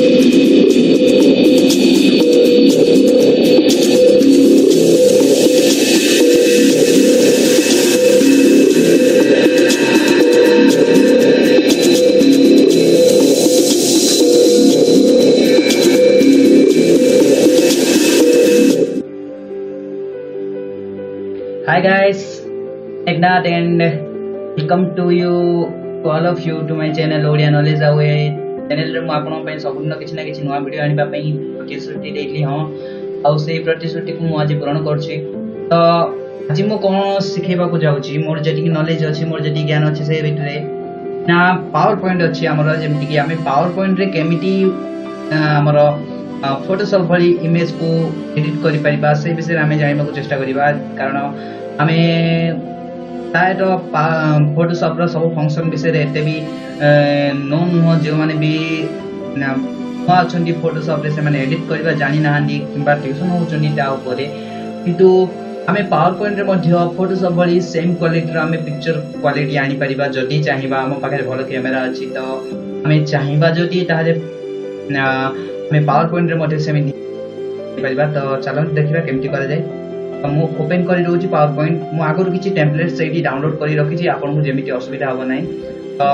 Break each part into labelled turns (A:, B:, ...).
A: Hi guys, Meghanad and welcome to you to all of you to my channel Odia Knowledge Away channel रे मु आपन पय सबुदिन किछि ना किछि नवा वीडियो आनिबा पय प्रतिश्रुति देली हां आ से प्रतिश्रुति को मु आज पूर्ण करछि। तो आज मु कोन सिखेबा को जाउछि मोर जति की नॉलेज अछि मोर जति ज्ञान अछि से भितरे ना पावर पॉइंट अछि हमर जेमति कि हमें पावर पॉइंट रे केमिति हमर फोटोशॉप भली इमेज को एडिट करि परिबा से विषय हमें जानिबा को चेष्टा करिबा। कारण हमें तायतो फोटोशॉप रो सब फंक्शन विषय रे एते भी नोन हो जो माने भी ना अछंती फोटोशॉप रे से माने एडिट करबा जानि नाहंदी किबा ट्यूशन होचंदी ता ऊपर किंतु हमें पावर पॉइंट रे मध्य फोटोशॉप भली सेम क्वालिटी रो हमें पिक्चर क्वालिटी आनी परिबा जदी चाहिबा हम पाखे भलो कैमरा अछि तो हमें चाहिबा जदी ताले हमें पावर पॉइंट रे मध्य से परिबा। तो चलो देखिबा केमति करा जाय। मु ओपन करी रहउची पावर पॉइंट मु आगर किछि टेम्पलेट सेठी डाउनलोड करी रखिछि आपन को जेमिति असुविधा हो नै। तो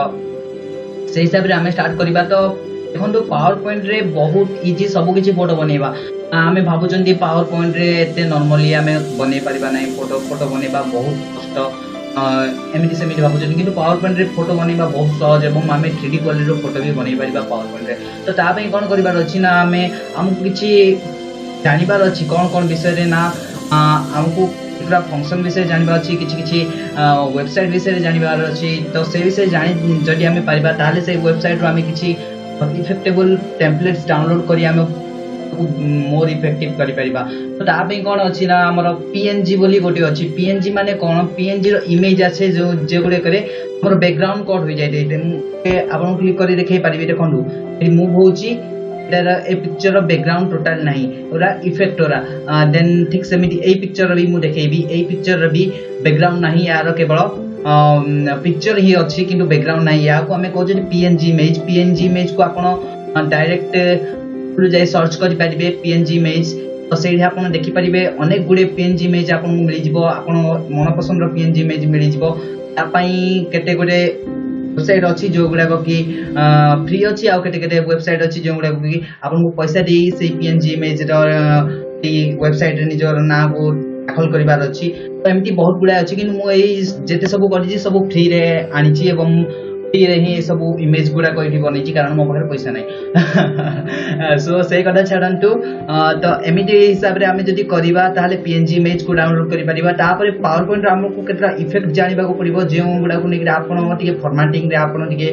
A: से हिसाब रे हमें स्टार्ट करिबा। तो देखंतु पावर पॉइंट रे बहुत इजी सब किछि फोटो बनेबा हमें भाबुचंदी पावर पॉइंट रे एते नॉर्मली हमें बने परिबा नै फोटो बनेबा बहुत कष्ट एमिति सेमिति भाबुचंदी किंतु पावर पॉइंट रे फोटो बनेबा बहुत सहज एवं हमें 3D क्वालिटी रो फोटो भी बनै परिबा पावर पॉइंट रे। तो ता पय कोन करिबार अछि ना हमें हमकु किछि जानिबार अछि कोन विषय रे ना हमकु पूरा फंक्शन विषय जानिबार अछि किछि वेबसाइट विषय जानिबार अछि। तो से विषय जानि जदि हमें परिबा ताले से वेबसाइट रो हमें किछि इफेक्टेबल टेम्पलेट्स डाउनलोड करी हमें मोर इफेक्टिव करि परिबा। तो ता पे कोन अछि ना हमर पीएनजी बोली गोटे अछि पीएनजी माने कोन पीएनजी रो इमेज আছে जो जे गुडे करे हमर बैकग्राउंड कट हो जाय देते आपन क्लिक करी देखै परिबे देखंदु रिमूव होउची ए पिक्चर रो बैकग्राउंड टोटल नाही ओरा इफेक्ट ओरा देन ठीक सेमिति ए पिक्चर रो भी मु देखैबी ए पिक्चर रो भी बैकग्राउंड नाही यार केवल पिक्चर ही अछि किंतु बैकग्राउंड नाही या को हमें कहू जे पीएनजी इमेज को आपन डायरेक्ट जाय सर्च करि परिबे पीएनजी इमेज। तो सेठी आपन देखि परिबे अनेक गुडे पीएनजी इमेज आपन मिलि जिवो आपन मन पसंद रो पीएनजी इमेज मिलि जिवो ता पई केते गुडे वेबसाइट अछि जो गुडा को कि फ्री अछि आ केते केते वेबसाइट अछि जो गुडा को कि आपन को पैसा दे से पीएनजी इमेज रो वेबसाइट रे निजर ना को दाखल करिवार अछि। तो एमती बहुत गुडा अछि कि मु एई जेते सब करिछि सब फ्री रे आनिछि एवं फ्री रे ही सब इमेज गुडा को एठी बनेछि कारण मो पाखरे पैसा नै। सो से कथा छाडंतु। तो एमिति हिसाब रे हमें जदि करिबा ताले पीएनजी इमेज को डाउनलोड करि परिबा तापर पावर पॉइंट हमको केतरा इफेक्ट जानिबा को पड़िबो जे गुडा को निकरे आपन टिके फॉर्मेटिंग रे आपन टिके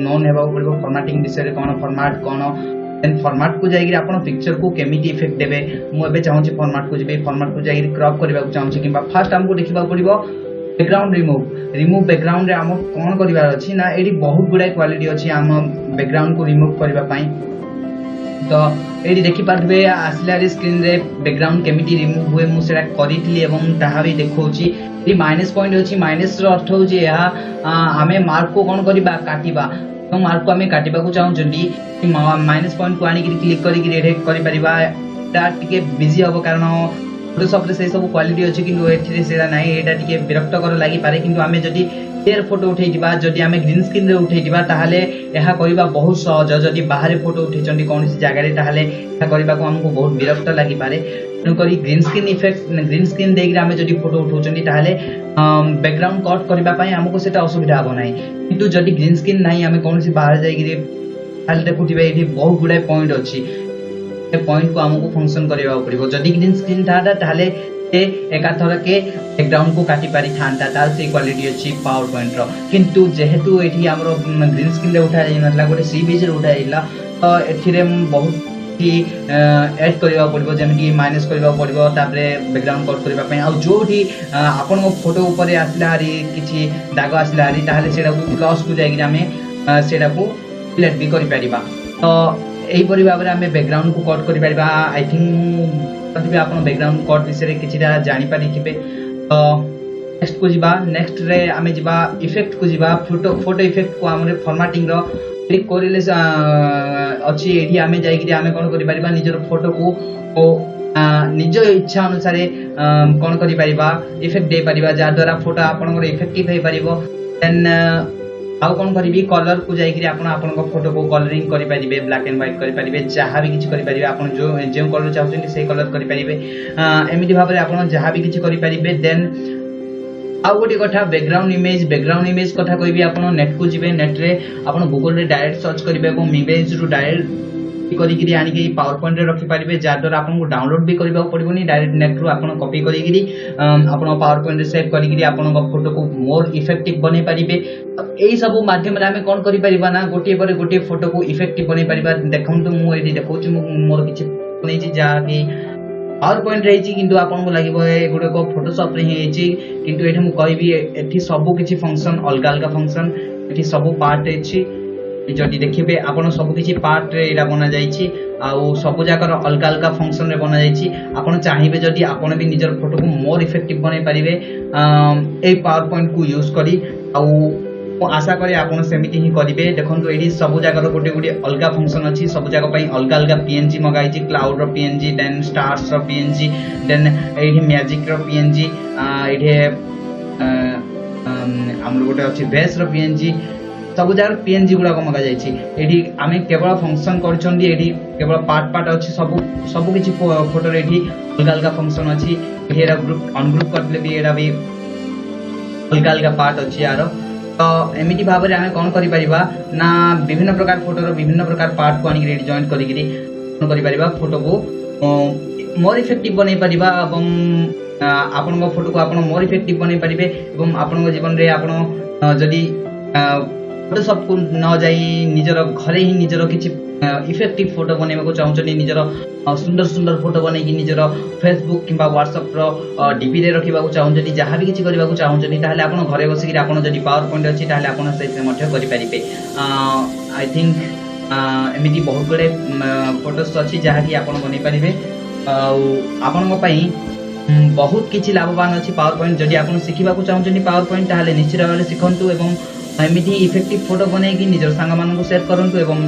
A: नोन हेबा को पड़िबो फॉर्मेटिंग विषय रे कोन फॉर्मेट कोन देन फॉर्मेट को जाईगिरी आपन पिक्चर को केमिति इफेक्ट देबे मु एबे चाहूँ फॉर्मेट को जेबे फॉर्मेट को जाईगिरी क्रॉप करबा को चाहूँ किबा फर्स्ट हमको देखिबा पड़िबो बैकग्राउंड रिमूव बैकग्राउंड रे हम कोन करिवार अछि ना एडी बहुत गुडा क्वालिटी अछि हम बैकग्राउंड को रिमूव करबा पई। तो एडी देखि पाथबे आसलारी स्क्रीन रे बैकग्राउंड केमिति रिमूव हुए मु सेटा करितली एवं ताहा भी देखौछि ई माइनस पॉइंट अछि माइनस रो अर्थ हो जे यहा हमें मार्क को कोन करिबा काटिबा। तो मार्क को हमें काटिबा को चाहू जदी माइनस पॉइंट को आनी क्लिक करी रे करि परिबा ता टिके बिजी होबो कारण फोटोशॉप रे से सब क्वालिटी अछि किंतु एथिरे सेरा नै एटा टिके विरक्त कर लागि पारे किंतु हमें जदी क्लियर फोटो उठै दिबा जदी हमें ग्रीन स्क्रीन रे उठै दिबा ताहाले एहा करिबा बहुत सहज जदी बाहर फोटो उठै चंडी कोनसी जगह रे ताहाले एहा करिबा को हमको बहुत विरक्त लागि पारे न करी green screen effect green screen देख रे हमें जदी फोटो उठौ चंडी ताहाले बैकग्राउंड कट करिबा पई हमको सेटा असुविधा हो नै किंतु जदी ग्रीन स्क्रीन नै हमें कोनसी बाहर जाई रे ताहाले देखुथिबे एठी बहुत गुडा पॉइंट अछि पॉइंट को हमको फंक्शन करबा पड़िबो जदी ग्रीन स्क्रीन थादा ताले ए एका थर के बैकग्राउंड को काटी पारि थांता ताल से क्वालिटी अछि पावर पॉइंट रो किंतु जेहेतु एठी हमरो ग्रीन स्क्रीन रे उठा जाय नतला गोटे सी बीच रे उठा इला तो एथिरे बहुत ही ऐड करबा पड़िबो जेमि माइनस करबा पड़िबो तापरे बैकग्राउंड कट करबा पय आ जोठी आपन फोटो ऊपर आसला हरी किछि दाग आसला हरी ताले सेडा को प्लस को जाय कि हमें सेडा को सिलेक्ट भी करि परिबा। तो एही परि भाबरे हमें बैकग्राउंड को कट करि परिबा। आई थिंक तथि आपन बैकग्राउंड कट विषय रे किछिटा जानि पारिथिबे। तो नेक्स्ट को जीवा नेक्स्ट रे आमे जीवा इफेक्ट को जीवा फोटो इफेक्ट को हमरे फॉर्मेटिंग रो क्लिक करिले अछि एठी आमे जाई कि आमे कोन करि परिबा निजर फोटो को निज इच्छा अनुसार कोन करि परिबा इफेक्ट दे परिबा जा द्वारा फोटो आपन इफेक्टिव हे परिबो देन आउ कोन करिबी कलर को जाई कि आपन फोटो को कलरिंग करि परिबे ब्लैक एंड व्हाइट करि परिबे जहा भी किछ करि परिबे आपन जो कलर चाहउछन से कलर करि परिबे एमिति भाबरे आपन जहा भी किछ करि परिबे देन आउ गोटे कथा बैकग्राउंड इमेज कथा कहबी आपन नेट को जिबे नेट रे आपन गूगल रे डायरेक्ट सर्च करिबे एवं इमेज रु डायरेक्ट करिकरी आनी के पावर पॉइंट रे रखि परिबे जा द्वारा आपन को डाउनलोड भी करबा पड़िबोनी डायरेक्ट नेट रु आपन कॉपी करिकरी आपन पावर पॉइंट रे सेव करिकरी आपन फोटो को मोर इफेक्टिव बने परिबे एई सब माध्यम रे हमें कोन करि परिबा ना गोटे पर गोटे फोटो को इफेक्टिव बने परिबा देखंतु मु एठी देखौछु मोर किछि नै छी जा कि पावर पॉइंट रही किंतु आपन को लागिबो ए गुडे को फोटोशॉप रे हेची किंतु एठी मु कहबी एठी सब किछि फंक्शन अलगा अलगा फंक्शन एठी सब पार्ट अछि जदि देखिबे आपन सब किछि पार्ट रे एटा बना जाईछि आउ सब जाकर अलगा अलगा फंक्शन रे बना जाईछि आपन चाहिबे जदि आपन भी निजर फोटो को मोर इफेक्टिव बने परिबे ए पावर पॉइंट को यूज करी आउ आशा करे आपन सेमिति ही करिवे देखंतु एही सब जागर गोटे गोटे अलगा फंक्शन अछि सब जागा पई अलगा अलगा पीएनजी मगाइछि क्लाउड रो पीएनजी देन स्टार्स रो पीएनजी देन एही मैजिक रो पीएनजी एठी हमर गोटे अछि बेस रो पीएनजी सब जागर पीएनजी गुडा को मगा जाइछि एठी आमे केवल फंक्शन करछन्दी एठी केवल पार्ट अछि सब किछि फोटो रे एठी अलगा अलगा फंक्शन अछि एठी एरा ग्रुप अनग्रुप करले भी एरा भी अलगा अलगा पार्ट अछि यार तो एमिति भाबरे आमे कोन करि परिबा ना विभिन्न प्रकार फोटो रो विभिन्न प्रकार पार्ट को आनी रेडी जॉइन करिकरी कोन करि परिबा फोटो को मोर इफेक्टिव बनै परिबा एवं आपन फोटो को आपन मोर इफेक्टिव बनै परिबे एवं आपन जीवन रे आपन जदी फोटोशॉप को न जाई निजर घरे ही निजर किछि इफेक्टिव फोटो बनेबा को चाहउछनी निजर सुंदर सुंदर फोटो बनै कि निजर फेसबुक किबा व्हाट्सएप रो डीपी रे रखिबा को चाहउछनी जहा भी किछि करबा को चाहउछनी ताले आपन घरे बसिकरी आपन जदी पावर पॉइंट अछि ताले आपन सेते मध्य करि परिबे आई थिंक एमिति बहुत बडे फोटोस अछि जहा कि आपन बनै परिबे आपन को पई बहुत किछि लाभवान अछि पावर पॉइंट जदी आपन सिखिबा को चाहउछनी पावर पॉइंट ताले निश्चित भाबरे सिखंतु एवं एमिति इफेक्टिव फोटो बनै कि निजर संग मानन को शेयर करंतु एवं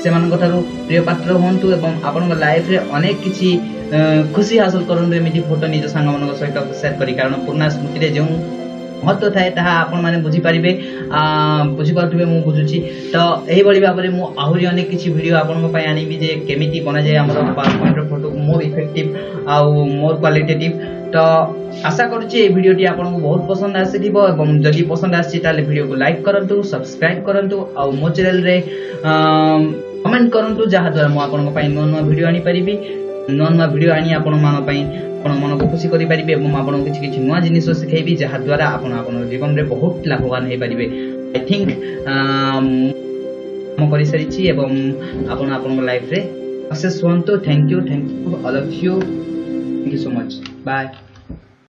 A: से मान कथारो प्रिय पात्र होंतु एवं आपन लाइफ रे अनेक किछि खुशी हासिल करंतु एमिति फोटो निज संग मानन सहित शेयर करी कारण पुराना स्मृति रे जो महत्व थाए ताहा आपन माने बुझी पारिबे बुझी पारथुबे मु बुझुची तो एही बडी भाबरे मु आहुरी अनेक किछि वीडियो आपन को पय आनिबी जे केमिति बना जाय हमर PowerPoint photo more effective आ मोर क्वालिटेटिव तो आशा करूची ए वीडियो टी आपन को बहुत पसंद आसीथिबो एवं जदि पसंद आसी ताले वीडियो को लाइक करंतु सब्सक्राइब करंतु आ मो चैनल रे कमेंट करंतु जहा द्वारा मु आपन को पय नुवा वीडियो आनी परिबी नुवा वीडियो आनी आपन मान पय आपन मन को खुशी करि परिबे एवं आपन किछि किछि नुवा जिनिस सिखाइबी जहा द्वारा आपन जीवन रे बहुत लाभवान हे परिबे आई थिंक म करि सरिछि एवं आपन लाइफ रे सक्सेस होंतु thank you all of you thank you so much bye.